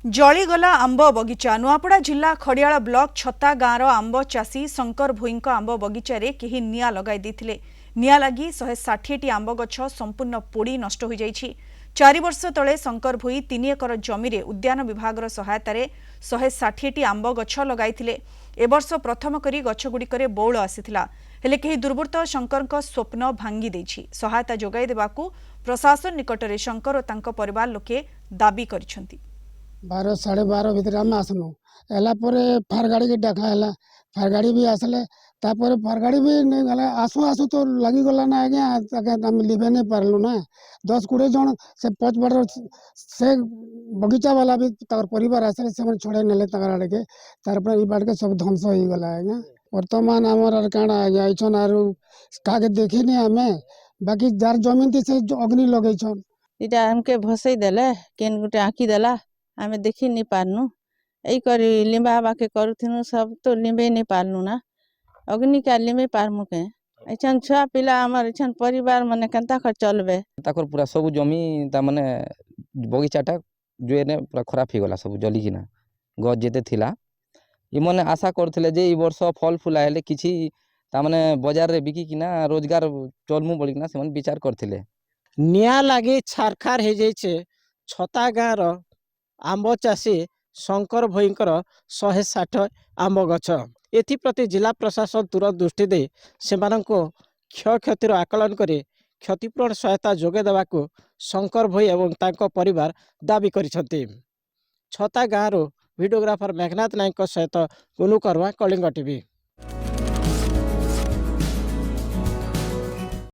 जलीगला आंब बगिचा नुआपड़ा जिला खड़ियाल ब्लॉक छता गाँवर आंब चाषी शंकर भोई आंब बगिचारे केही निया लगाई देथिले। निया लगी 160टी आंब गछ संपूर्ण पोड़ी नष्ट हो जाइछि। 4 वर्ष तले शंकर भोई 3 एकर जमीरे उद्यान विभागर सहायतार 160टी आंब गछ लगाइथिले। ए वर्ष प्रथम करी गछगुड़िकरे बौल आसीथिला हेले केही दुर्बृत्त शंकरक स्वप्न भांगी देछि। सहायता जोगाई देबाकू प्रशासन निकटरे शंकर और तांको परिवार लोके दाबी करिसेंति। 12 12:30 भितर आम आसनु एला परे फार गाड़ी के डाका है फार गाड़ी भी आसले तापर फार गाड़ी भी नहीं गला आसु आसु तो लगी गला ना आज्ञा आम लिभे नहीं पारलु ना 10-20 जन से पचबड़ से बगीचा वाला भी तार परिवार आसले से छोड़े नेले तार आड़े के तार पर ई बाड़ के सब ध्वंस हो गला आज्ञा। वर्तमान आमर काଣା आज्ञा आइछन आरु कागे देखिनी आमे बाकी जार जमीन थी से अग्नि लगैछन इटा हमके भसई देले केन गुटे आंकी देला आमे देखी नहीं पारनु यही करी लिंबा बाके करूथिनु सब तो लिंबे नहीं पारनु ना अग्नि का लिंबे पारमु के एछन छुआ पिला हमर एछन परिवार माने केनता कर चलबे ताकर पूरा सब जमी ता माने बगीचाटा जो ने पूरा खराब हो गला सब जली किना गज जेते थिला इ मने आशा करथिले जे इ वर्ष फल फुला हेले किछि ता माने बाजार रे बिकी किना रोजगार चलमु बोली किना से मन विचार करथिले। निया लागी छारखार हे जाइछे छता गाँवर आंब चाषी शंकर भोईंकर 160 आंब गछ एप्रति जिला प्रशासन तुरंत दृष्टि दे सेमानंको क्षयक्षतिर आकलन करे क्षतिपूरण सहायता जोगे देवाकू शंकर भोई एवं तांको परिवार दाबी करिसंती। छता गाँवर वीडियोग्राफर मेघनाथ नायक सहित गुनु करवा कलिंग टीवी।